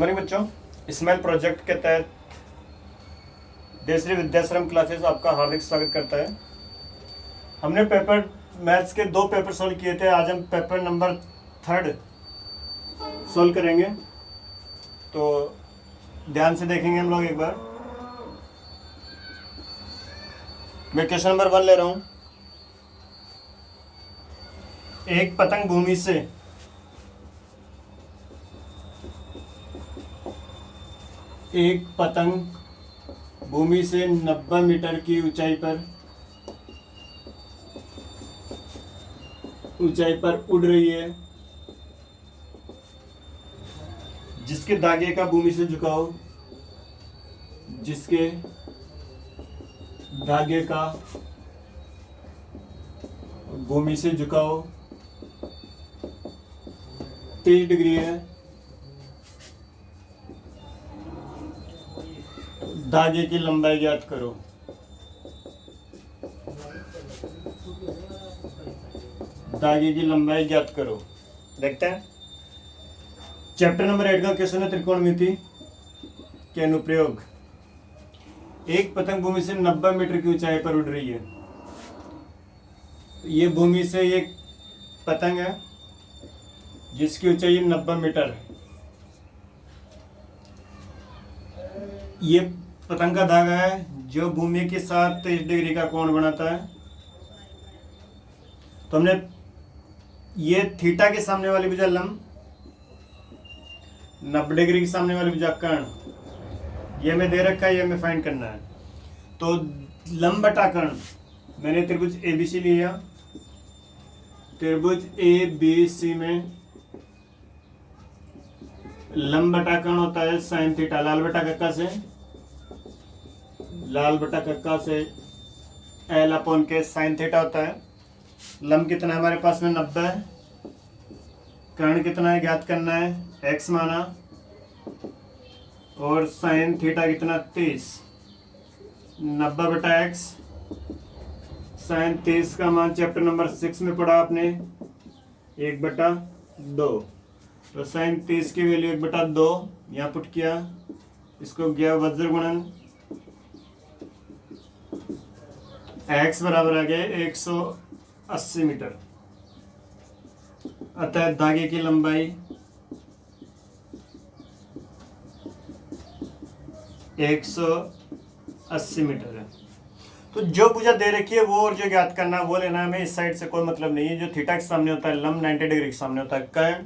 Morning बच्चों, smile project के तहत देशरी विद्याश्रम क्लासेस आपका हार्दिक स्वागत करता है। हमने पेपर मैथ्स के 2 पेपर सोल्व किए थे। आज हम पेपर नंबर 3 सोल्व करेंगे, तो ध्यान से देखेंगे हम लोग एक बार। मैं क्वेश्चन नंबर 1 ले रहा हूँ। एक पतंग भूमि से एक पतंग भूमि से 90 मीटर की ऊंचाई पर उड़ रही है, जिसके धागे का भूमि से झुकाव जिसके धागे का भूमि से झुकाव 30 डिग्री है। धागे की लंबाई ज्ञात करो। धागे की लंबाई ज्ञात करो। देखते हैं चैप्टर नंबर 8 का क्वेश्चन है त्रिकोणमिति के अनुप्रयोग। एक पतंग भूमि से 90 मीटर की ऊंचाई पर उड़ रही है। ये भूमि से एक पतंग है जिसकी ऊंचाई 90 मीटर। ये पतंग का धागा है जो भूमि के साथ 30 डिग्री का कोण बनाता है। तो हमने ये थीटा के सामने वाली भुजा लंब, 90 डिग्री के सामने वाली भुजा कर्ण, ये हमें दे रखा है, ये हमें फाइंड करना है। तो लंब बटा कर्ण, मैंने त्रिभुज एबीसी लिया। त्रिभुज एबीसी में लंब बटा कर्ण होता है साइन थीटा। लाल बटा कक्का से एल अपॉन के साइन थीटा होता है। लंब कितना है हमारे पास में 90 है। कर्ण कितना है ज्ञात करना है, x माना, और साइन थीटा कितना 30। 90 बटा x, साइन 30 का मान चैप्टर नंबर 6 में पढ़ा आपने 1/2। तो साइन 30 की वैल्यू 1/2 यहाँ पुट किया, इसको गया वज्र गुणन, x बराबर आ गया 180 मीटर। अतः धागे की लंबाई 180 मीटर है। तो जो भुजा दे रखी है वो और जो ज्ञात करना है वो लेना है हमें। इस साइड से कोई मतलब नहीं है। जो थीटा के सामने होता है लंब 90 डिग्री के सामने होता है कर्ण,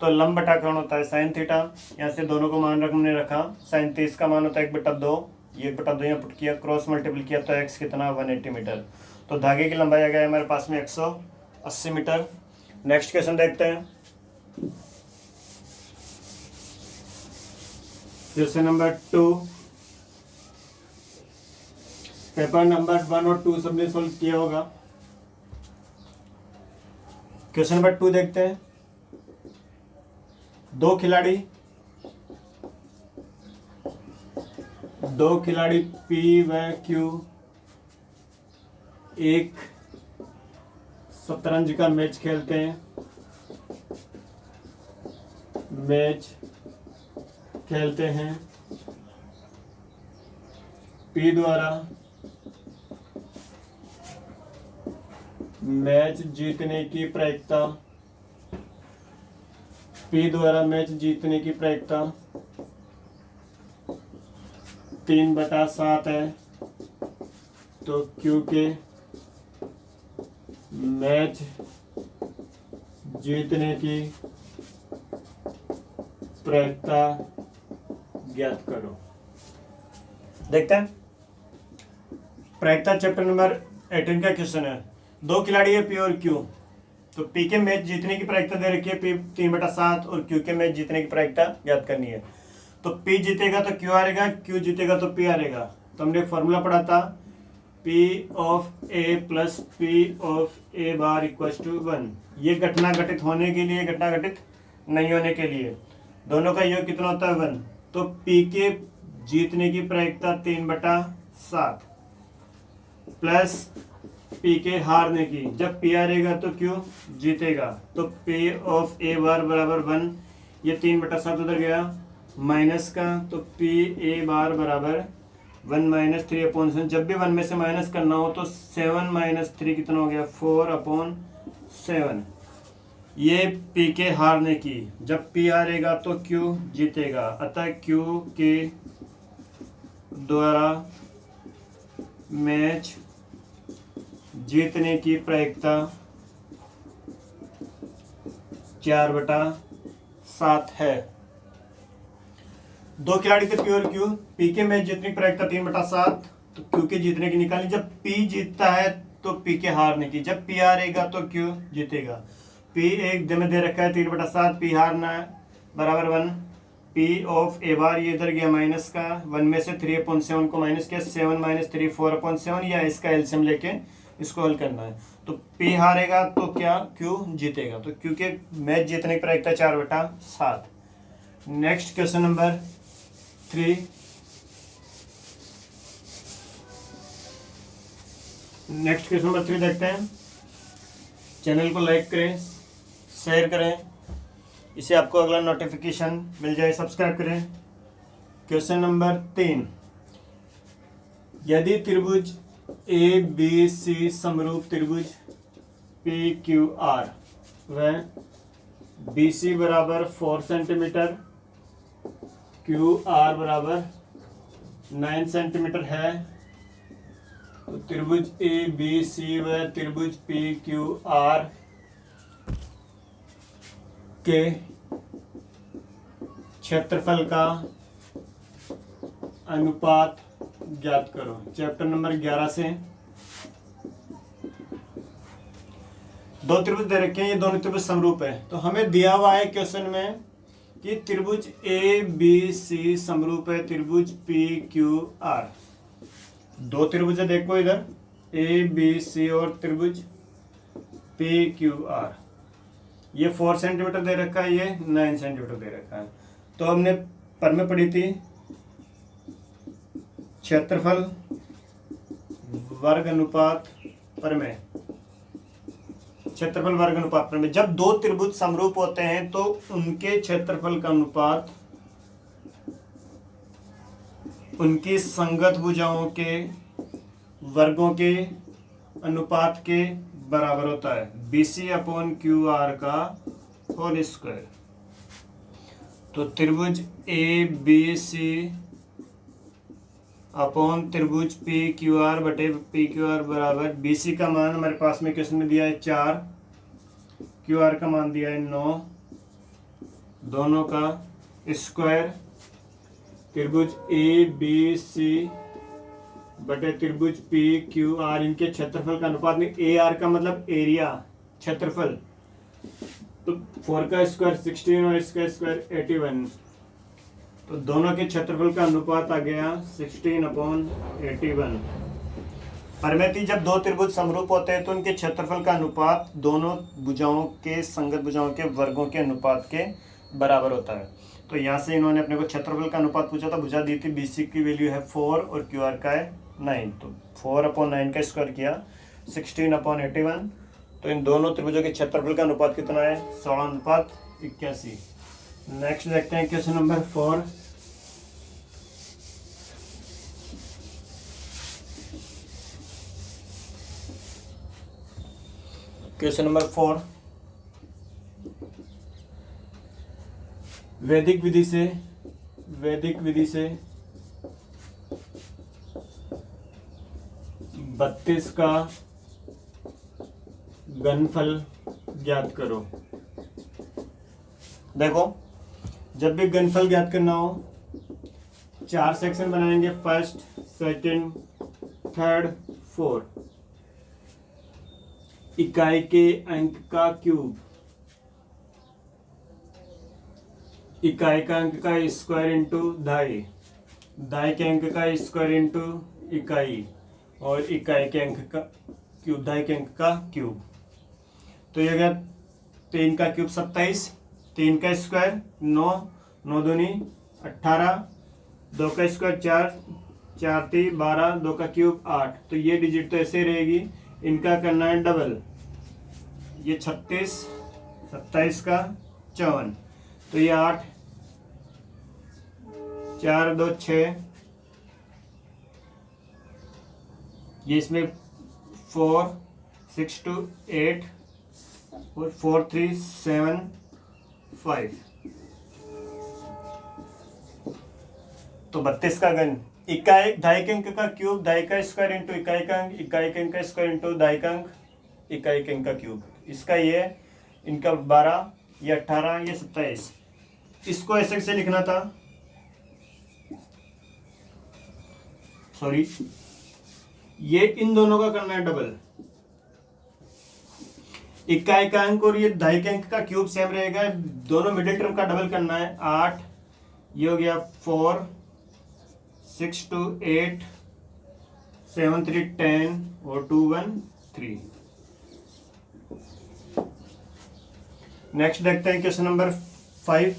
तो लंब बटा कर्ण होता है साइन थीटा। यहाँ से दोनों को मान हमने रखा। साइन 30 का मान होता है 1/2, ये 1/2 यहाँ पुट किया, क्रॉस मल्टीपल किया तो x कितना 180 मीटर। तो धागे की लंबाई आ गया हमारे पास में 180 मीटर। नेक्स्ट क्वेश्चन देखते हैं। क्वेश्चन नंबर 2, पेपर नंबर 1 और 2 सबने सोल्व किया होगा। क्वेश्चन नंबर 2 देखते हैं। दो खिलाड़ी P व Q एक शतरंज का मैच खेलते हैं। P द्वारा मैच जीतने की प्रायिकता 3/7 है। तो Q के मैच जीतने की प्रायिकता ज्ञात करो। देखते हैं प्रायिकता चैप्टर नंबर 18 का क्वेश्चन है। दो खिलाड़ी है P और Q। तो P के मैच जीतने की प्रायिकता दे रखी है P 3/7 और Q के मैच जीतने की प्रायिकता ज्ञात करनी है। तो P जीतेगा तो Q हारेगा, Q जीतेगा तो P हारेगा। तो हमने फॉर्मूला पढ़ा था P of A plus P of A bar equals to 1। ये घटना घटित होने के लिए, घटना घटित नहीं होने के लिए, दोनों का योग कितना होता है 1। तो P के जीतने की प्रायिकता 3/7 प्लस P के हारने की, जब P हारेगा तो Q जीतेगा, तो P ऑफ A बार बराबर 1। ये 3/7 उधर गया, माइनस का, तो पी ए बार बराबर 1 माइनस 3/7। जब भी 1 में से माइनस करना हो तो 7 माइनस 3 कितना हो गया, 4/7। ये पी के हारने की, जब पी हारेगा तो क्यू जीतेगा, अतः क्यू के द्वारा मैच जीतने की प्रायिकता 4/7 है। दो खिलाड़ी थे पी और क्यू, पी के मैच जीतने की प्रायिकता 3/7, तो क्यू के जीतने की निकाली। जब पी जीतता है तो पी के हारने की, जब पी हारेगा तो क्यू जीतेगा। पी एक में दे रखा है 3/7, पी हारना है बराबर 1, पी ऑफ ए बार ये इधर गया माइनस का, 1 में से 3/7 को माइनस किया, 7 माइनस 3 4/7, या इसका एलसीएम लेके इसको हल करना है। तो पी हारेगा तो क्या, क्यू जीतेगा, तो क्यू के मैच जीतने की प्रायिकता 4/7। Next question number 3। Next question number 3 देखते हैं। चैनल को लाइक करें, शेयर करें, इसे आपको अगला नोटिफिकेशन मिल जाए, सब्सक्राइब करें। क्वेश्चन नंबर 3, यदि त्रिभुज ए बी सी समरूप त्रिभुज पी क्यू आर व बी सी बराबर 4 सेंटीमीटर, क्यू आर बराबर 9 सेंटीमीटर है, तो त्रिभुज ए बी सी व त्रिभुज पी क्यू आर के क्षेत्रफल का अनुपात ज्ञात करो। चैप्टर नंबर 11 से। दो त्रिभुज दे रखे हैं, ये दोनों त्रिभुज समरूप है, तो हमें दिया हुआ है क्वेश्चन में कि त्रिभुज ए बी सी समरूप है त्रिभुज पी क्यू आर। दो त्रिभुज है, देखो इधर ए बी सी और त्रिभुज पी क्यू आर। ये 4 सेंटीमीटर दे रखा है, ये 9 सेंटीमीटर दे रखा है। तो हमने पर में पढ़ी थी क्षेत्रफल वर्ग अनुपात परमेय, क्षेत्रफल वर्ग अनुपात परमेय। जब दो त्रिभुज समरूप होते हैं तो उनके क्षेत्रफल का अनुपात उनकी संगत भुजाओं के वर्गों के अनुपात के बराबर होता है, BC/QR का होल स्क्वायर। तो त्रिभुज ए बी सी अपॉन त्रिभुज पी क्यू आर बटे पी क्यू आर बराबर, BC का मान हमारे पास में क्वेश्चन में दिया है 4, QR का मान दिया है 9, दोनों का स्क्वायर। त्रिभुज ए बी सी बटे त्रिभुज पी क्यू आर, इनके क्षेत्रफल का अनुपात में, ए आर का मतलब एरिया, क्षेत्रफल, तो 4 का स्क्वायर 16 और इसका स्क्वायर 81, तो दोनों के क्षेत्रफल का अनुपात आ गया 16/81। परमेय जब दो त्रिभुज समरूप होते हैं तो उनके क्षेत्रफल का अनुपात दोनों भुजाओं के संगत भुजाओं के वर्गों के अनुपात के बराबर होता है। तो यहाँ से इन्होंने अपने को क्षेत्रफल का अनुपात पूछा था, भुजा दी थी, BC की वैल्यू है 4 और QR का है 9, तो 4/9 का स्क्वायर किया 16/81। तो इन दोनों त्रिभुजों के क्षेत्रफल का अनुपात कितना है, 16:81। नेक्स्ट देखते हैं क्वेश्चन नंबर 4। क्वेश्चन नंबर 4, वैदिक विधि से 32 का घनफल ज्ञात करो। देखो, जब भी घनफल ज्ञात करना हो 4 सेक्शन बनाएंगे, फर्स्ट, सेकंड, थर्ड, फोर्थ। इकाई के अंक का क्यूब, इकाई का अंक का स्क्वायर इंटू दाई, दाई के अंक का स्क्वायर इंटू इकाई, और इकाई के अंक का क्यूब, दाई के अंक का क्यूब। तो ये गया 3 का क्यूब 27, 3 का स्क्वायर 9, 9 दूनी 18, 2 का स्क्वायर 4, 4 3 12, 2 का क्यूब 8। तो ये डिजिट तो ऐसे रहेगी, इनका करना है डबल, ये 36, 27 का 54, तो ये 8, 4 2 6, ये इसमें 4 6 2 8 और 4 3 7 5, तो 32 का घन। इकाई ढाई अंक का क्यूब ढाई का स्क्वायर इंटू इकाई का अंक, इकाई का अंक का स्क्वायर इंटू ढाई का अंक, इकाई का अंक का क्यूब। इसका ये इनका 12, ये 18, ये 27। इसको ऐसे से लिखना था, सॉरी, ये इन दोनों का करना है डबल। इकाई का अंक और ये ढाई के अंक का क्यूब सेम रहेगा, दोनों मिडिल टर्म का डबल करना है। 8, ये हो गया 4 6 2 8 7 3 10 और 2 1 3। नेक्स्ट देखते हैं क्वेश्चन नंबर 5।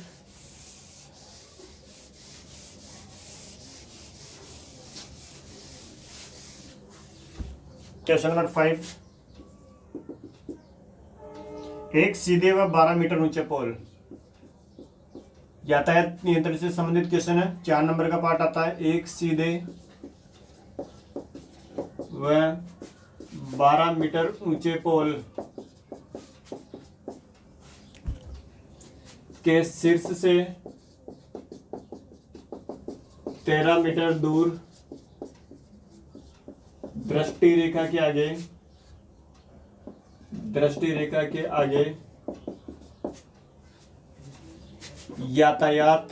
क्वेश्चन नंबर 5, एक सीधे व 12 मीटर ऊंचे पोल। यातायात नियंत्रण से संबंधित क्वेश्चन है, 4 नंबर का पार्ट आता है। एक सीधे व 12 मीटर ऊंचे पोल के शीर्ष से 13 मीटर दूर दृष्टि रेखा के आगे यातायात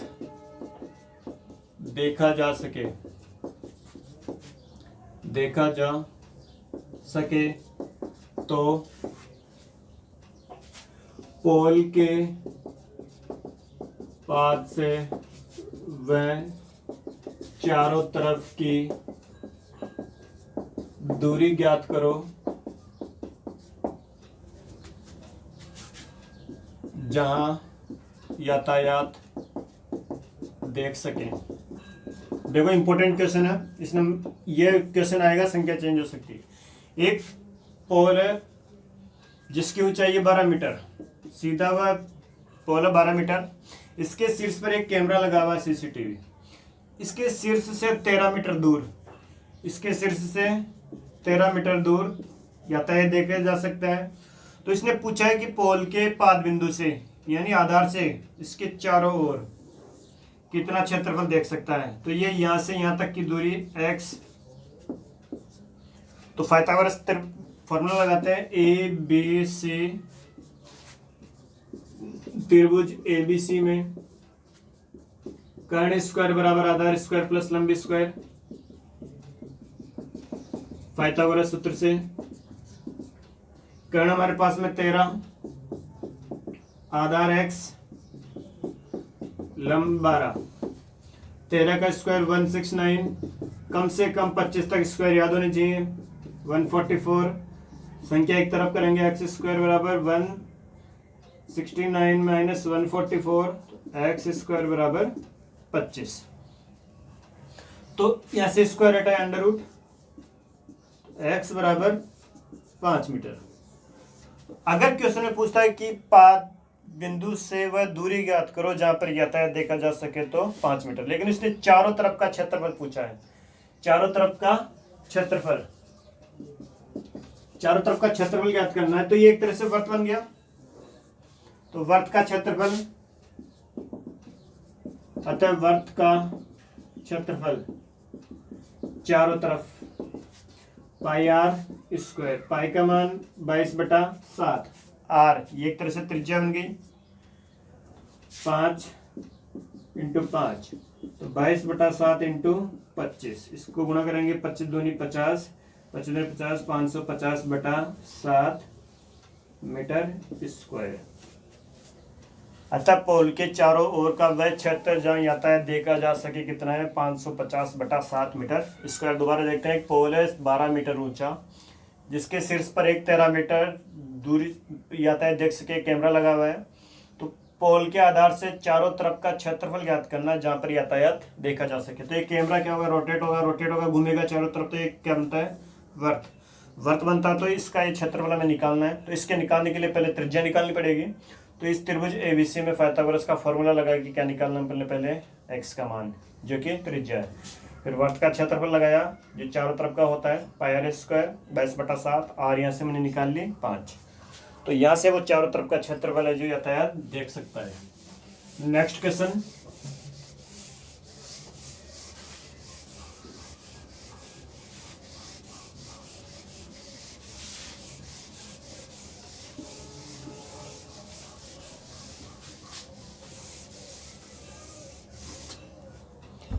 देखा जा सके तो पोल के पाद से वह चारों तरफ की दूरी ज्ञात करो जहां यातायात देख सके। देखो इंपॉर्टेंट क्वेश्चन है, इसमें ये क्वेश्चन आएगा, संख्या चेंज हो सकती है। एक पोल है जिसकी ऊंचाई है 12 मीटर, सीधा हुआ पोल है 12 मीटर। इसके शीर्ष पर एक कैमरा लगा हुआ है, सीसीटीवी। इसके शीर्ष से 13 मीटर दूर, इसके शीर्ष से 13 मीटर दूर यातायात देखा जा सकता है। तो इसने पूछा है कि पोल के पाद बिंदु से यानी आधार से इसके चारों ओर कितना क्षेत्रफल देख सकता है। तो ये यहां से यहां तक की दूरी x, तो पाइथागोरस फॉर्मूला लगाते हैं। ए बी सी त्रिभुज ABC में कर्ण स्क्वायर बराबर आधार स्क्वायर प्लस लंबी स्क्वायर, पाइथागोरस सूत्र से। कर्ण हमारे पास में 13, आधार x, लंब 12। 13 का स्क्वायर 169, कम से कम 25 तक स्क्वायर याद होने चाहिए, 144। संख्या एक तरफ करेंगे, x स्क्वायर बराबर 169 माइनस 144, x स्क्वायर बराबर 25। तो यहां से स्क्वायर हटा है, अंडर रूट, x बराबर 5 मीटर। अगर क्वेश्चन में पूछता है कि पाद बिंदु से वह दूरी ज्ञात करो जहां पर यातायात देखा जा सके तो 5 मीटर, लेकिन इसने चारों तरफ का क्षेत्रफल पूछा है। चारों तरफ का क्षेत्रफल ज्ञात करना है। तो ये एक तरह से वृत्त बन गया। तो वृत्त का क्षेत्रफल, अतः वृत्त का क्षेत्रफल चारों तरफ पाई आर स्क्वायर, पाई का मान 22/7, आर ये एक तरह से त्रिज्या बन गई, 5 × 5, तो 22/7 × 25। इसको गुणा करेंगे, 25 दूनी 50, 25 दूनी 50, 550/7 मीटर स्क्वायर। अतः पोल के चारों ओर का वह क्षेत्र जहां यातायात देखा जा सके कितना है, 550/7 मीटर स्क्वायर। दोबारा देखते हैं, एक पोल है 12 मीटर ऊंचा जिसके शीर्ष पर एक 13 मीटर दूरी यातायात देख सके कैमरा लगा हुआ है। तो पोल के आधार से चारों तरफ का क्षेत्रफल ज्ञात करना जहां पर यातायात देखा जा सके। तो ये कैमरा क्या होगा, रोटेट होगा, घूमेगा चारों तरफ। तो एक क्या बनता है, वर्त बनता है। तो इसका ये क्षेत्रफल हमें निकालना है। तो इसके निकालने के लिए पहले त्रिज्या निकालनी पड़ेगी। तो इस त्रिभुज एबीसी में पाइथागोरस का फॉर्मूला लगा कि क्या निकालना है, पहले एक्स का मान जो कि त्रिज्या है, फिर वर्ग का क्षेत्रफल लगाया जो चारों तरफ का होता है पाई आर स्क्वायर 22/7, आर यहाँ से मैंने निकाल ली 5। तो यहाँ से वो चारों तरफ का क्षेत्रफल है जो यातायात देख सकता है। नेक्स्ट क्वेश्चन,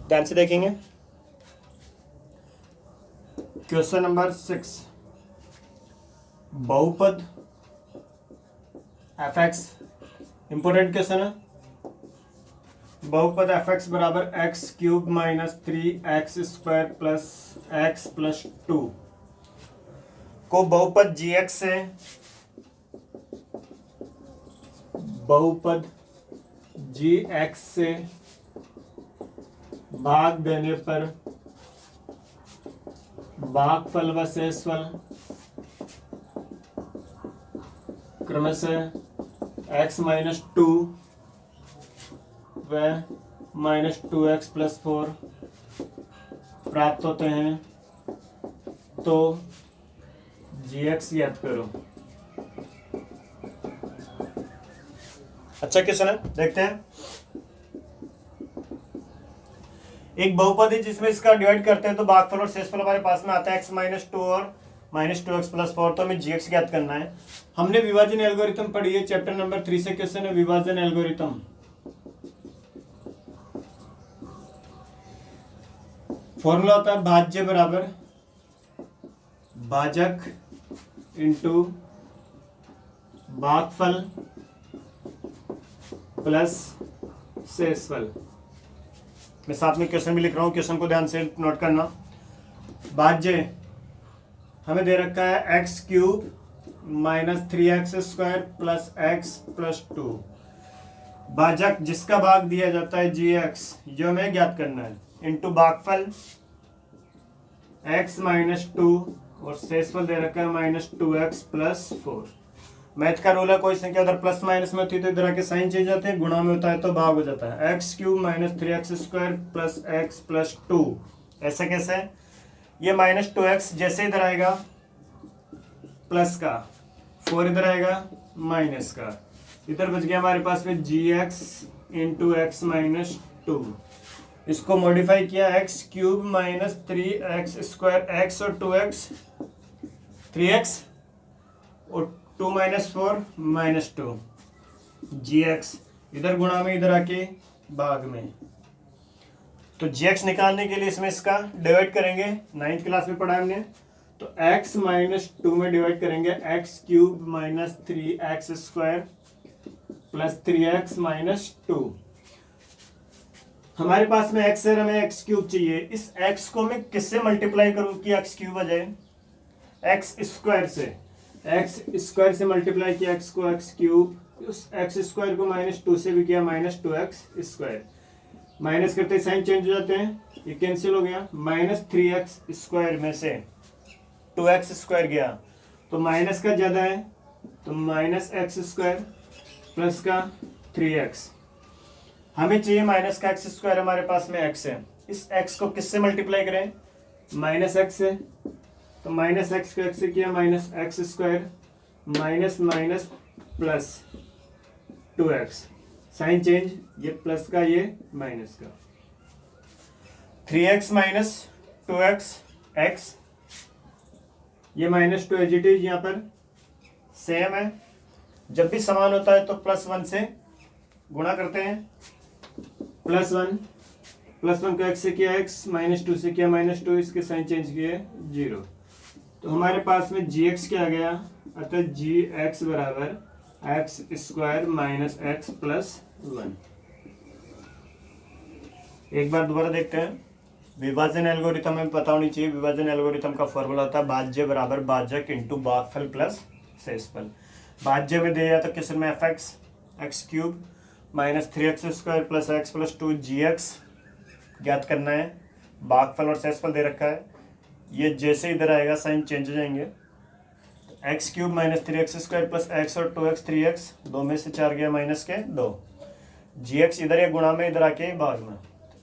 ध्यान से देखेंगे। क्वेश्चन नंबर 6, बहुपद एफ एक्स, इंपोर्टेंट क्वेश्चन है। बहुपद एफ एक्स बराबर x cube minus 3x square plus x plus 2 को बहुपद जी एक्स से, बहुपद जी एक्स से भाग देने पर भागफल व शेषफल क्रमशः x माइनस 2 व माइनस 2x प्लस 4 प्राप्त होते हैं, तो gx याद करो। अच्छा क्वेश्चन है, देखते हैं। एक बहुपद है जिसमें इसका डिवाइड करते हैं तो भागफल और शेषफल हमारे पास में आता है x माइनस 2 और माइनस 2x प्लस 4, तो हमें gx ज्ञात करना है। हमने विभाजन एल्गोरिथम पढ़ी है, चैप्टर नंबर 3 से क्वेश्चन है विभाजन एल्गोरिथम। फॉर्मूला होता है भाज्य बराबर भाजक इंटू भागफल प्लस शेषफल। मैं साथ में क्वेश्चन भी लिख रहा हूँ, क्वेश्चन को ध्यान से नोट करना। भाज्य हमें दे रखा है x cube minus 3x square plus x plus 2। भाजक जिसका भाग दिया जाता है gx, जो हमें ज्ञात करना है, इंटू भागफल x माइनस 2 और शेषफल दे रखा है माइनस 2x प्लस 4। मैथ का रूल है, कोई संख्या उधर प्लस माइनस में होती है तो इधर आके साइन चेंज होते हैं, गुणा में होता है तो भाग हो जाता है। X cube minus 3x square plus x plus 2, ऐसे कैसे? ये माइनस 2x जैसे इधर आएगा प्लस का, 4 इधर आएगा माइनस का, इधर बच गया हमारे पास में gx इंटू एक्स माइनस 2। इसको मॉडिफाई किया x cube minus 3x square, x और 2x 3x और 2 माइनस 4 माइनस 2 gx, इधर गुणा में इधर आके भाग में। तो gx निकालने के लिए इसमें इसका डिवाइड करेंगे, 9th क्लास में पढ़ा हमने, तो x माइनस 2 में डिवाइड करेंगे, x cube minus 3x square plus 3x minus 2। हमारे पास में x है, हमें x क्यूब चाहिए। इस x को मैं किससे मल्टीप्लाई करूं कि x क्यूब आ जाए? x स्क्वायर से, एक्स स्क्वायर से मल्टीप्लाई किया एक्स को, एक्स क्यूब, उस एक्स स्क्वायर को माइनस 2 से भी किया माइनस 2x स्क्वायर। माइनस करते साइन चेंज हो जाते हैं, ये कैंसिल हो गया। माइनस 3x स्क्वायर में से 2x स्क्वायर गया तो माइनस का ज्यादा है, तो माइनस एक्स स्क्वायर प्लस का 3x। हमें चाहिए माइनस का एक्स स्क्वायर, हमारे पास में x है। इस x को किससे मल्टीप्लाई करें? माइनस एक्स से, तो माइनस एक्स को एक्स से किया minus x square, minus minus plus 2x, sine change, ये प्लस का ये माइनस का, 3x माइनस 2x x, ये माइनस 2 एज इट इज यहाँ पर सेम है। जब भी समान होता है तो प्लस 1 से गुणा करते हैं, प्लस 1 को x से किया x, माइनस 2 से किया माइनस 2, इसके साइन चेंज किए 0। तो हमारे पास में gx क्या आ गया, अतः gx बराबर x square minus x plus 1। एक बार दोबारा देखते हैं। विभाजन एल्गोरिथम में पता होनी चाहिए, विभाजन एल्गोरिथम का फॉर्मूला होता है भाज्य बराबर भाजक इंटू भागफल प्लस शेषफल। भाज्य में दिया था क्वेश्चन में F x cube minus 3x square plus x plus 2 gx ज्ञात करना है। भागफल और शेषफल दे रखा है, ये जैसे इधर आएगा साइन चेंज हो जाएंगे। X cube minus 3x² plus x और 2x 3x, 2 में से 4 गया माइनस के 2, जी एक्स इधर ये गुणा में, इधर आके भाग में,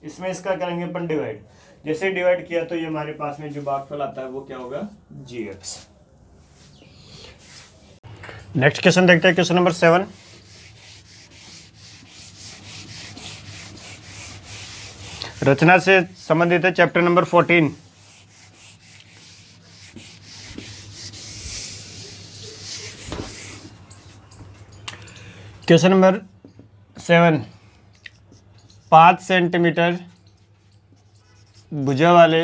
इसमें इसका करेंगे अपन डिवाइड। जैसे डिवाइड किया तो ये हमारे पास में जो भागफल आता है वो क्या होगा, जी एक्स। नेक्स्ट क्वेश्चन देखते हैं, क्वेश्चन नंबर 7। रचना से संबंधित है, chapter number 14। Question number 7, 5 centimetre भुजा वाले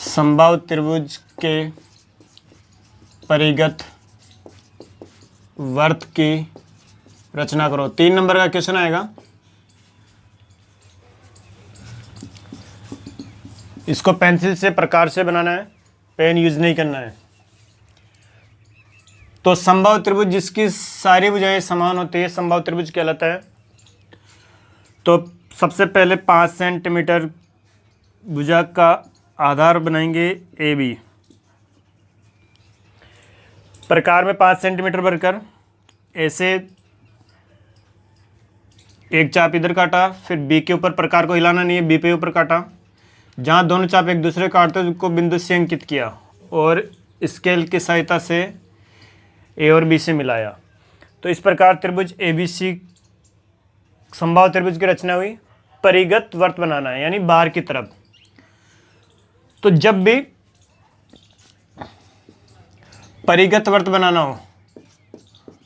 समबाहु त्रिभुज के परिगत वर्त की रचना करो। 3 नंबर का क्वेश्चन आएगा। इसको पेंसिल से प्रकार से बनाना है, पेन यूज नहीं करना है। तो समबाहु त्रिभुज जिसकी सारी भुजाएं समान होती है समबाहु त्रिभुज कहलाता है। तो सबसे पहले 5 सेंटीमीटर भुजा का आधार बनाएंगे ए बी। प्रकार में 5 सेंटीमीटर भरकर ऐसे एक चाप इधर काटा, फिर बी के ऊपर, प्रकार को हिलाना नहीं है, बी पे ऊपर काटा। जहाँ दोनों चाप एक दूसरे काटते हैं उसको बिंदु से अंकित किया और स्केल की सहायता से ए और बी से मिलाया। तो इस प्रकार त्रिभुज ए बी सी समबाहु त्रिभुज की रचना हुई। परिगत वर्त बनाना है यानी बाहर की तरफ। तो जब भी परिगत वर्त बनाना हो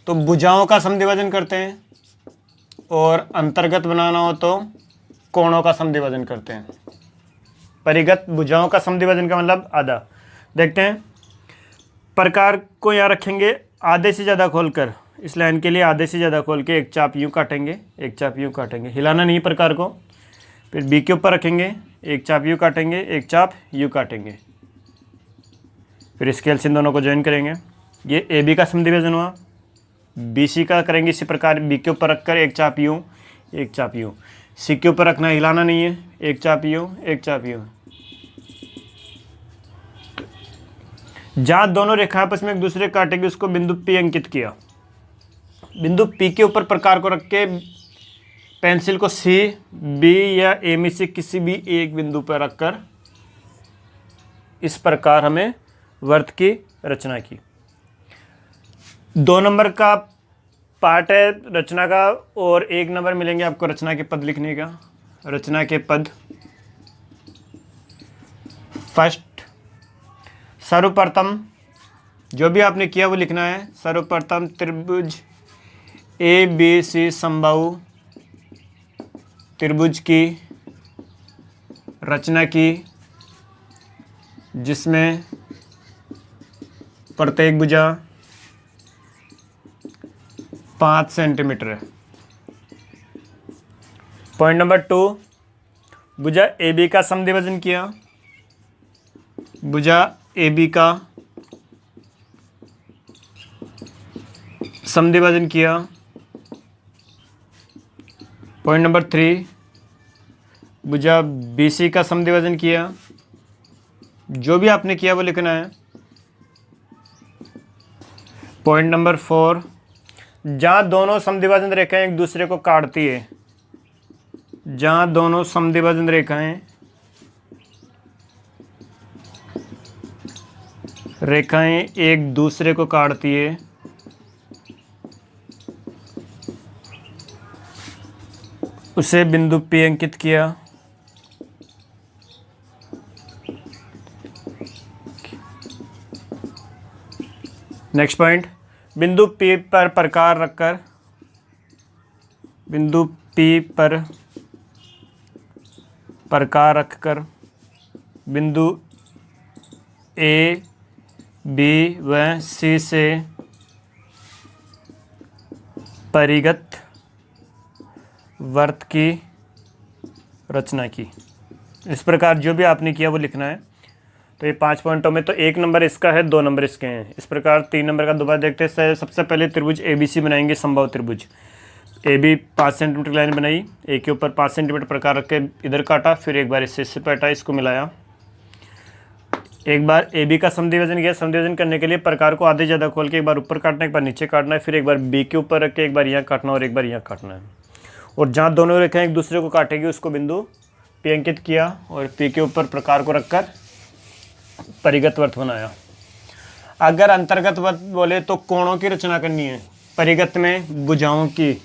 तो भुजाओं का समद्विभाजन करते हैं और अंतर्गत बनाना हो तो कोणों का समद्विभाजन करते हैं। परिगत भुजाओं का समद्विभाजन का मतलब आधा। देखते हैं, प्रकार को यहाँ रखेंगे आधे से ज़्यादा खोलकर, इस लाइन के लिए आधे से ज़्यादा खोल के एक चाप यूँ काटेंगे, एक चाप यूँ काटेंगे, हिलाना नहीं प्रकार को। फिर बी के ऊपर रखेंगे, एक चाप यूँ काटेंगे, एक चाप यूँ काटेंगे। फिर स्केल से इन दोनों को ज्वाइन करेंगे। ये ए बी का समद्विभाजन हुआ। बी सी का करेंगे इसी प्रकार, बी के ऊपर रखकर एक चाप यूँ, एक चाप यूँ। सी के ऊपर रखना, हिलाना नहीं है, एक चाप यूँ, एक चाप यूँ। जहाँ दोनों रेखा आपस में एक दूसरे काटेंगे उसको बिंदु P अंकित किया। बिंदु P के ऊपर प्रकार को रख के पेंसिल को C, B या A में से किसी भी एक बिंदु पर रखकर इस प्रकार हमें वर्त की रचना की। 2 नंबर का पार्ट है रचना का और 1 नंबर मिलेंगे आपको रचना के पद लिखने का। रचना के पद, फर्स्ट, सर्वप्रथम जो भी आपने किया वो लिखना है। सर्वप्रथम त्रिभुज ए बी सी समबाहु त्रिभुज की रचना की जिसमें प्रत्येक भुजा 5 सेंटीमीटर है। पॉइंट नंबर 2, भुजा ए बी का समद्विभाजन किया। भुजा ए बी का समद्विभाजन किया। पॉइंट नंबर 3, भुजा बी सी का समद्विभाजन किया। जो भी आपने किया वो लिखना है। पॉइंट नंबर 4, जहाँ दोनों समद्विभाजन रेखाएं एक दूसरे को काटती है, जहाँ दोनों समद्विभाजन रेखाएं एक दूसरे को काटती है उसे बिंदु P अंकित किया। नेक्स्ट पॉइंट, बिंदु P पर प्रकार रखकर, बिंदु P पर प्रकार रखकर बिंदु A, B व C से परिगत वर्त की रचना की। इस प्रकार जो भी आपने किया वो लिखना है। तो ये 5 पॉइंटों में तो 1 नंबर इसका है, 2 नंबर इसके हैं। इस प्रकार 3 नंबर का दोबारा देखते हैं। सबसे पहले त्रिभुज ABC बनाएंगे, समबाहु त्रिभुज। AB 5 सेंटीमीटर लाइन बनाई, ए के ऊपर 5 सेंटीमीटर प्रकार रख के इधर काटा, फिर एक बार इससे काटा, इसको मिलाया। एक बार ए बी का समद्विभाजन किया, समद्विभाजन करने के लिए प्रकार को आधे ज़्यादा खोल के एक बार ऊपर काटना, एक बार नीचे काटना है, फिर एक बार बी के ऊपर रख के एक बार यहाँ काटना और एक बार यहाँ काटना है। और जहाँ दोनों रेखाएं एक दूसरे को काटेगी उसको बिंदु पी अंकित किया और पी के ऊपर प्रकार को रखकर परिगत वृत्त बनाया। अगर अंतर्गत वृत्त बोले तो कोणों की रचना करनी है, परिगत में भुजाओं की।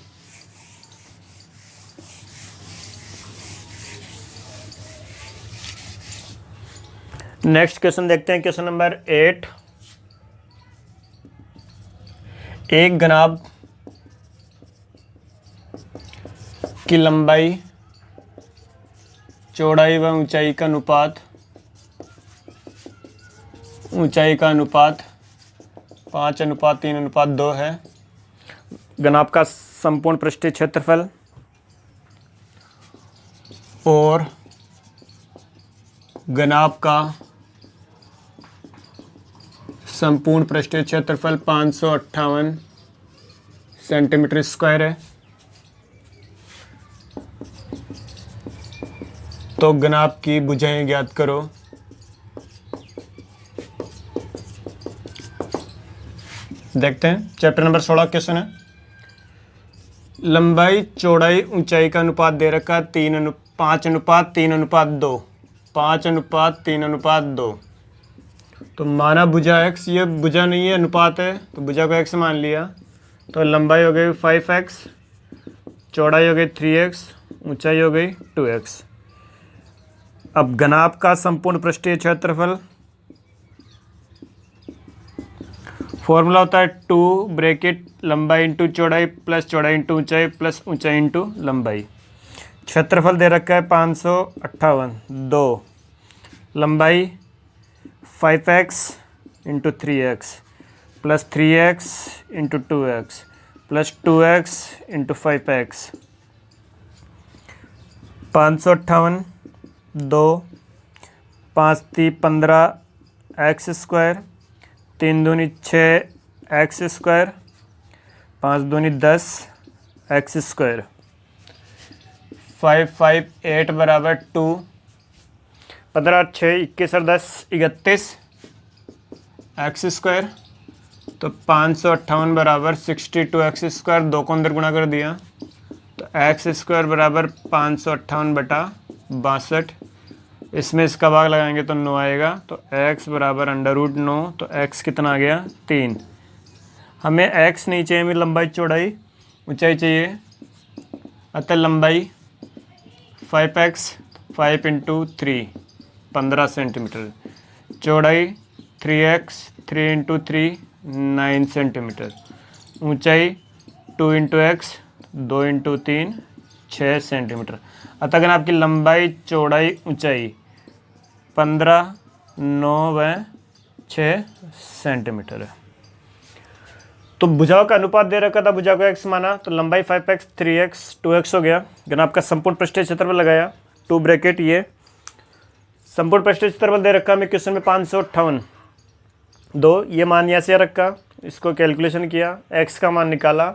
नेक्स्ट क्वेश्चन देखते हैं, क्वेश्चन नंबर 8। एक घनाभ की लंबाई, चौड़ाई व ऊंचाई का अनुपात 5:3:2 है। घनाभ का संपूर्ण पृष्ठीय क्षेत्रफल और घनाभ का संपूर्ण पृष्ठीय क्षेत्रफल 558 सेंटीमीटर स्क्वायर है। तो घनाभ की भुजाएं ज्ञात करो। देखते हैं, चैप्टर नंबर 16 क्वेश्चन है। लंबाई चौड़ाई ऊंचाई का अनुपात दे रखा 5:3:2। 5:3:2। तो माना भुजा x, ये भुजा नहीं है अनुपात है, तो भुजा को x मान लिया। तो लंबाई हो गई 5x, चौड़ाई हो गई 3x, ऊंचाई हो गई 2x। अब घनाभ का संपूर्ण पृष्ठीय क्षेत्रफल, फॉर्मूला होता है 2 ब्रैकेट लंबाई इंटू चौड़ाई प्लस चौड़ाई इंटू ऊंचाई प्लस ऊंचाई इंटू लंबाई। क्षेत्रफल दे रखा है 558, 2 लंबाई 5x into 3x plus 3x into 2x plus 2x into 5x। 558, 2 5 3 15 x square, 3 दूनी 6 एक्स स्क्वायर, 5 दूनी 10 एक्स स्क्वायर। 5 5 8 बराबर 2, 15 6 21 और 10 31 एक्स स्क्वायर। तो 558 बराबर 62 एक्स स्क्वायर, 2 को अंदर गुणा कर दिया तो एक्स स्क्वायर बराबर 558 बटा 62। इसमें इसका भाग लगाएंगे तो 9 आएगा। तो x बराबर √9। तो x कितना आ गया 3। हमें x नहीं चाहिए, हमें लंबाई चौड़ाई ऊंचाई चाहिए। अतः लंबाई 5x 5 इंटू 3 15 सेंटीमीटर, चौड़ाई 3x 3 इंटू 3 9 सेंटीमीटर, ऊंचाई 2 इंटू x 2 इंटू 3 6 सेंटीमीटर। अतः अगर आपकी लंबाई चौड़ाई ऊंचाई 15 9 व 6 सेंटीमीटर है। तो भुजाओं का अनुपात दे रखा था, भुजा को x माना, तो लंबाई 5x 3x 2x हो गया। घनाभ का संपूर्ण पृष्ठीय क्षेत्रफल लगाया 2 ब्रैकेट, ये संपूर्ण पृष्ठीय क्षेत्रफल दे रखा हमें क्वेश्चन में 558, 2 ये मान यहाँ से रखा, इसको कैलकुलेशन किया, x का मान निकाला,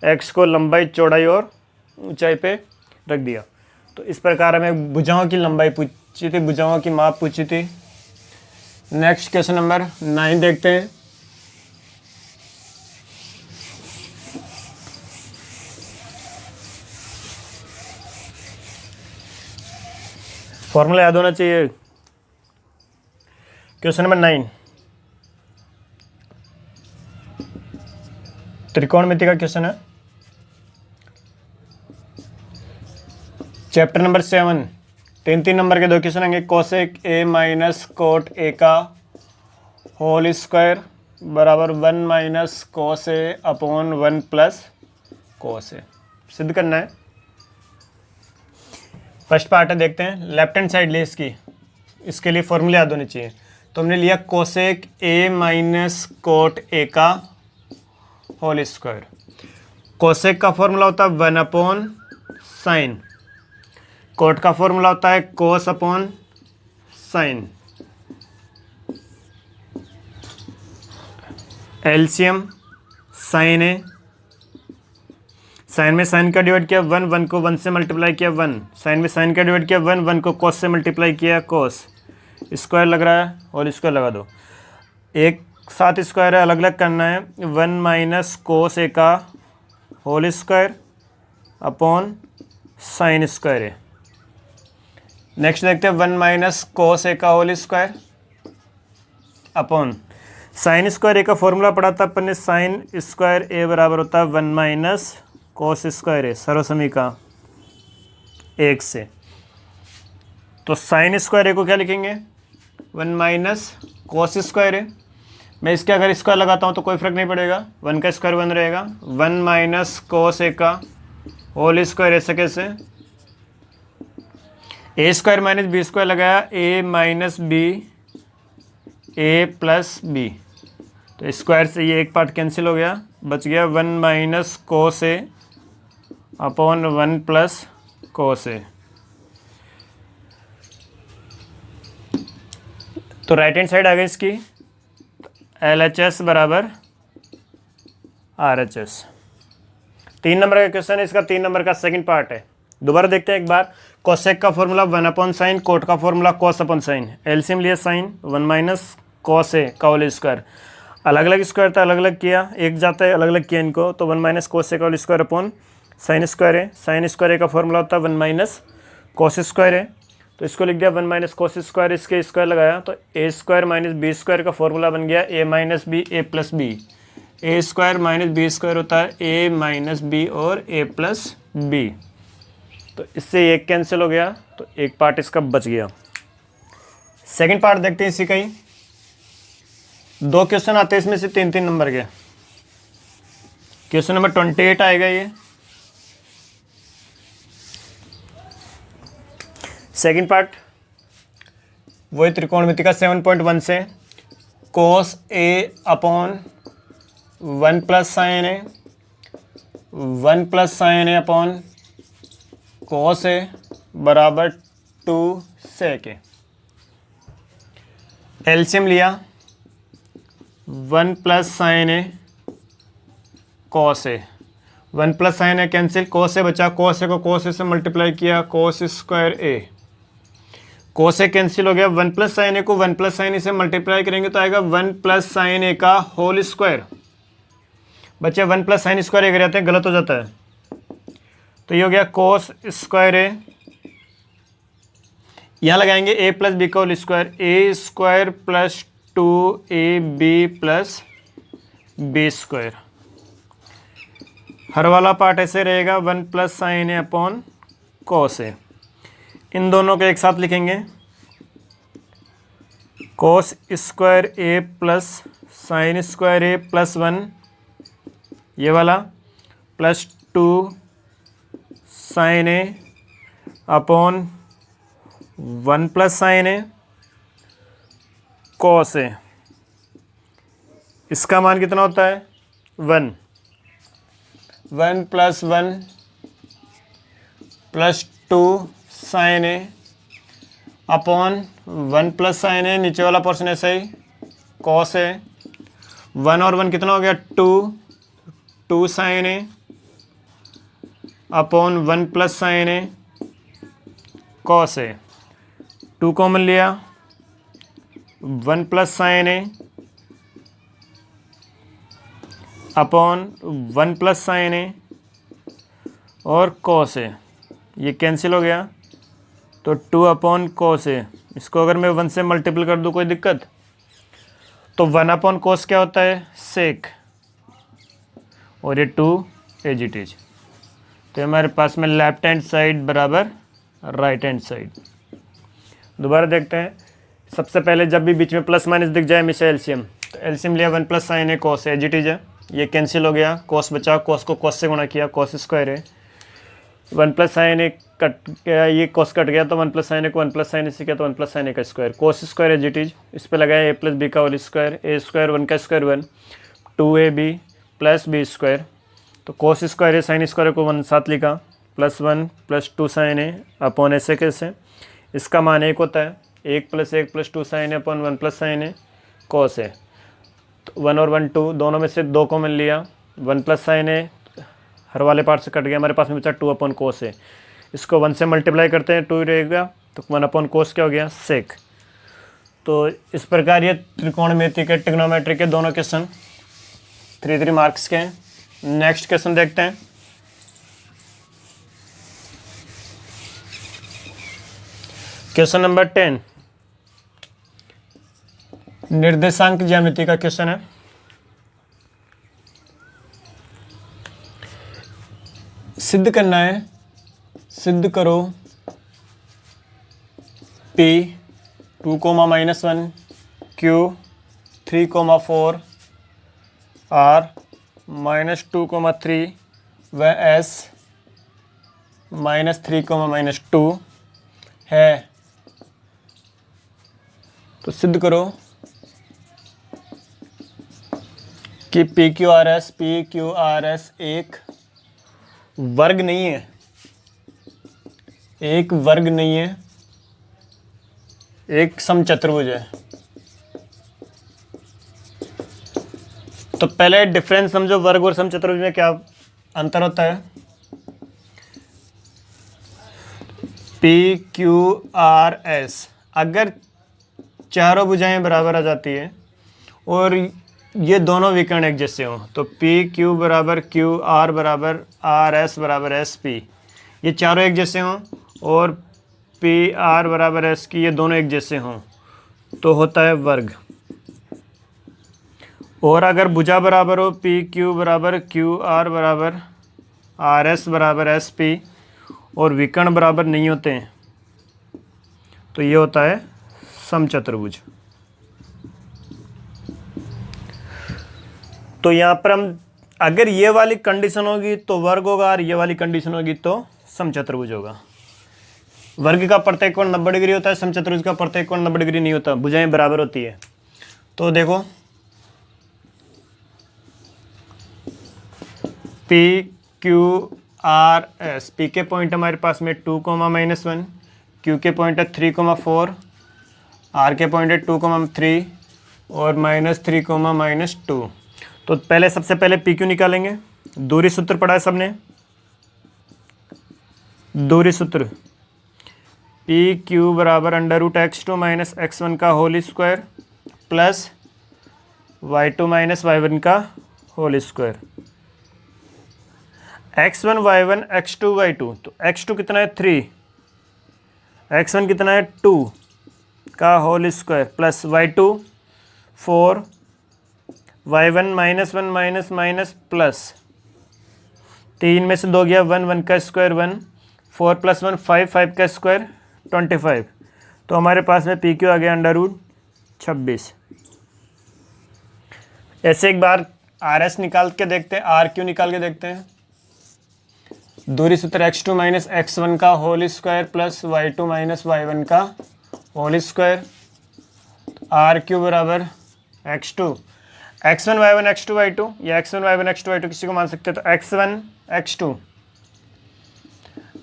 x को लंबाई चौड़ाई और ऊंचाई पे रख दिया। तो इस प्रकार हमें भुजाओं की लंबाई पूछी थी, भुजाओं की माप पूछी थी। नेक्स्ट क्वेश्चन नंबर 9 देखते हैं। फॉर्मूला याद होना चाहिए। क्वेश्चन नंबर 9 त्रिकोणमिति का क्वेश्चन है। चैप्टर नंबर 7 3 नंबर के 2 क्वेश्चन आएंगे। Cosec A minus cot A का होल स्क्वायर बराबर 1 माइनस कोस ए अपॉन 1 प्लस कोस ए सिद्ध करना है। फर्स्ट पार्ट है, देखते हैं। लेफ्ट हैंड साइड ले इसकी, इसके लिए फॉर्मूला याद होने चाहिए। तो हमने लिया cosec A minus cot A का होल स्क्वायर। कोसेक का फॉर्मूला होता है 1 अपॉन साइन, कोट का फॉर्मूला होता है cos upon sine. LCM sine है, साइन में साइन का डिवाइड किया 1, 1 को 1 से मल्टीप्लाई किया 1, साइन में साइन का डिवाइड किया 1, 1 को कोस से मल्टीप्लाई किया कोस। स्क्वायर लग रहा है, होल स्क्वायर लगा दो। एक साथ स्क्वायर है, अलग अलग करना है। 1 माइनस कोस ए का whole square upon sine square है। नेक्स्ट देखते हैं 1 माइनस कोस ए का whole square upon sine square A का फॉर्मूला पढ़ा था अपन ने, साइन स्क्वायर ए बराबर होता है 1 माइनस कोस स्क्वायर ए, सर्वसमी का 1 से। तो साइन स्क्वायर ए को क्या लिखेंगे, 1 माइनस कोस स्क्वायर ए। मैं इसके अगर स्क्वायर लगाता हूँ तो कोई फर्क नहीं पड़ेगा, 1 का स्क्वायर 1 रहेगा। 1 माइनस कोस ए का होल स्क्वायर, ऐसे कैसे, ए स्क्वायर माइनस बी स्क्वायर लगाया, ए माइनस बी ए प्लस बी, तो स्क्वायर से ये एक पार्ट कैंसिल हो गया, बच गया 1 माइनस कोस ए अपॉन 1 प्लस कोस ए। तो राइट हैंड साइड आ गई इसकी, LHS बराबर RHS। 3 नंबर का क्वेश्चन है, इसका 3 नंबर का सेकंड पार्ट है। दोबारा देखते हैं एक बार। कोसेक का फॉर्मूला 1 अपॉन साइन, कोट का फॉर्मूला कोस अपॉन साइन। एलसीएम लिया साइन, 1 माइनस कोस ए का होल स्क्वायर। अलग अलग स्क्वायर था, अलग अलग किया, एक जाता है अलग अलग किया इनको, तो 1 माइनस कोस ए का whole square upon sine square है। साइन स्क्वायर ए का फॉर्मूला होता है 1 माइनस कोस स्क्वायर है, तो इसको लिख दिया 1 माइनस कोस स्क्वायर, इसके स्क्वायर लगाया तो ए स्क्वायर माइनस बी स्क्वायर का फॉर्मूला बन गया ए माइनस बी ए प्लस बी। ए स्क्वायर माइनस बी स्क्वायर होता है ए माइनस बी और ए प्लस बी, तो इससे एक कैंसिल हो गया, तो एक पार्ट इसका बच गया। सेकंड पार्ट देखते हैं इसी का ही। 2 क्वेश्चन आते हैं इसमें से 3-3 नंबर के। क्वेश्चन नंबर 28 आएगा ये। सेकंड पार्ट वही त्रिकोणमिति का 7.1 से, कोस ए upon 1 plus sine A, 1 plus sine A upon cos ए बराबर 2 सेक ए। एलसीएम लिया 1 plus sine A cos A, 1 plus sine A cancel, कोस ए बचा, कोस ए को कोस ए से मल्टीप्लाई किया, कोस स्क्वायर ए, कोस ए कैंसिल हो गया। 1 प्लस साइन ए को 1 प्लस साइन ए से मल्टीप्लाई करेंगे तो आएगा 1 प्लस साइन ए का होल स्क्वायर। बच्चे 1 प्लस साइन स्क्वायर ए कर जाते हैं, गलत हो जाता है, तो ये हो गया कोस स्क्वायर ए। यहाँ लगाएंगे ए प्लस बी का whole square, A square plus 2ab plus B square. हर वाला पार्ट ऐसे रहेगा 1 plus sine A upon cos A. इन दोनों को एक साथ लिखेंगे, cos square A plus sine square A plus 1, ये वाला plus 2 sine A upon 1 plus sine A cos A. इसका मान कितना होता है 1, 1 plus 1 plus 2 sine A upon 1 plus sine ए, नीचे वाला पोर्शन ऐसे ही कोस ए। 1 और 1 कितना हो गया 2 sine A upon 1 plus sine A cos A. 2 common लिया, 1 plus sine A upon 1 plus sine ए और कॉस ए, ये कैंसिल हो गया, तो 2 अपॉन कॉस ए। इसको अगर मैं 1 से मल्टीपल कर दूँ कोई दिक्कत, तो 1 अपॉन कॉस क्या होता है सेक, और ये 2 एज इट इज। तो हमारे पास में लेफ्ट हैंड साइड बराबर राइट हैंड साइड। दोबारा देखते हैं। सबसे पहले जब भी बीच में प्लस माइनस दिख जाए हमेशा एलसीएम, तो एलसीएम लिया 1 plus sine A cos as it is है, ये कैंसिल हो गया, कॉस बचा, कॉस को कॉस से गुणा किया, कॉस स्क्वायर है। 1 प्लस साइन ए कट गया, ये कॉस कट गया, तो 1 प्लस साइन ए को 1 प्लस साइन ए से किया तो 1 प्लस साइन ए का square, cos square as it is. इस पर लगाया ए प्लस बी का होल स्क्वायर, ए स्क्वायर 1 का square 1, 2ab plus B square. तो कॉस स्क्वायर है, साइन स्क्वायर को 1 साथ लिखा, plus 1 plus 2 sine A upon ऐसे कैसे, इसका मान 1 होता है, 1 plus 1 plus 2 sine A upon 1 plus sine A cos है। तो 1 और 1 2, दोनों में से 2 कॉमन लिया, 1 प्लस साइन ए हर वाले पार्ट से कट गया, हमारे पास में बचा 2 अपॉन कोस है। इसको 1 से मल्टीप्लाई करते हैं, 2 रहेगा, तो 1 अपॉन कोस क्या हो गया सेक। तो इस प्रकार ये त्रिकोणमिति के ट्रिग्नोमेट्री के दोनों क्वेश्चन 3 मार्क्स के हैं। नेक्स्ट क्वेश्चन देखते हैं। क्वेश्चन नंबर 10 निर्देशांक ज्यामिति का क्वेश्चन है। सिद्ध करना है, सिद्ध करो P 2, -1 Q 3, 4 R -2, 3 व S -3, -2 है। तो सिद्ध करो कि PQRS एक वर्ग नहीं है, एक वर्ग नहीं है, एक समचतुर्भुज है। तो पहले डिफरेंस समझो, वर्ग और समचतुर्भुज में क्या अंतर होता है। PQRS अगर चारों भुजाएं बराबर आ जाती है और ये दोनों विकर्ण एक जैसे हों, तो PQ बराबर Q, R बराबर R, S बराबर SP, ये चारों एक जैसे हों और PR बराबर S की ये दोनों एक जैसे हों, तो होता है वर्ग। और अगर भुजा बराबर हो PQ बराबर QR बराबर RS बराबर SP और विकर्ण बराबर नहीं होते हैं, तो ये होता है समचतुर्भुज। तो यहाँ पर हम अगर ये वाली कंडीशन होगी तो वर्ग होगा और ये वाली कंडीशन होगी तो समचतुर्भुज होगा। वर्ग का प्रत्येक कोण 90 डिग्री होता है, समचतुर्भुज का प्रत्येक कोण 90 डिग्री नहीं होता, भुजाएं बराबर होती है। तो देखो PQRS, P के पॉइंट हमारे पास में 2, -1, Q के पॉइंट है 3, 4, R के पॉइंट है 2, 3 और -3, -2। तो पहले सबसे पहले PQ निकालेंगे। दूरी सूत्र पढ़ा है सबने, दूरी सूत्र PQ बराबर √x2 - x1 का whole square plus y2 - y1 का whole square. x1 y1 x2 y2, तो x2 कितना है 3, x1 कितना है 2 का whole square plus y2 4, y1 -1 plus 3 में से 2 गया 1, 1 का स्क्वायर 1, 4 + 1 5, 5 का स्क्वायर 25। तो हमारे पास में PQ आ गया √26। ऐसे एक बार RS निकाल के देखते हैं, RQ निकाल के देखते हैं। दूरी सूत्र x2 - x1 का whole square plus y2 - y1 का होल स्क्वायर। RQ बराबर x2, x1 y1 x2 y2 या x1 y1 x2 y2 किसी को मान सकते हैं। तो x1 x2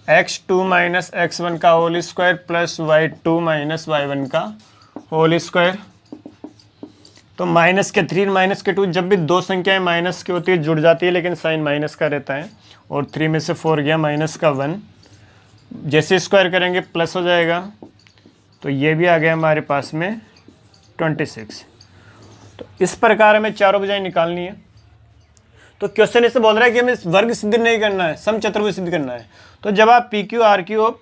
x1 का whole square plus y2 - y1 का होल स्क्वायर। तो माइनस के 3 माइनस के 2, जब भी दो संख्याएं माइनस की होती है जुड़ जाती है, लेकिन साइन माइनस का रहता है। और 3 में से 4 गया माइनस का 1, जैसे स्क्वायर करेंगे प्लस हो जाएगा। तो ये भी आ गया हमारे पास में 26। तो इस प्रकार हमें चारों भुजाएं निकालनी है। तो क्वेश्चन इससे बोल रहा है कि हमें वर्ग सिद्ध नहीं करना है, समचतुर्भुज सिद्ध करना है। तो जब आप PQ RQ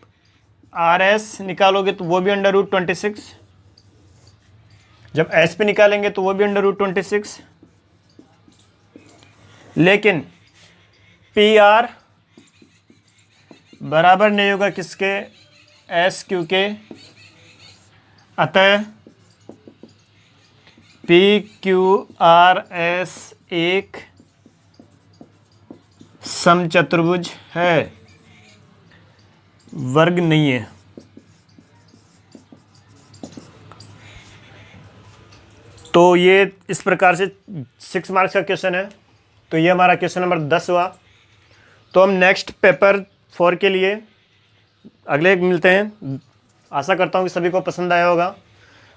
RS निकालोगे तो वो भी √26, जब S पे निकालेंगे तो वो भी √26, लेकिन PR बराबर नहीं होगा किसके, SQ के। अतः PQRS एक समचतुर्भुज है, वर्ग नहीं है। तो ये इस प्रकार से 6 मार्क्स का क्वेश्चन है। तो ये हमारा क्वेश्चन नंबर 10 हुआ। तो हम नेक्स्ट पेपर 4 के लिए अगले मिलते हैं। आशा करता हूँ कि सभी को पसंद आया होगा।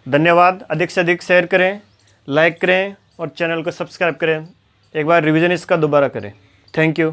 धन्यवाद। अधिक से अधिक शेयर करें, लाइक करें और चैनल को सब्सक्राइब करें। एक बार रिवीजन इसका दोबारा करें। Thank you.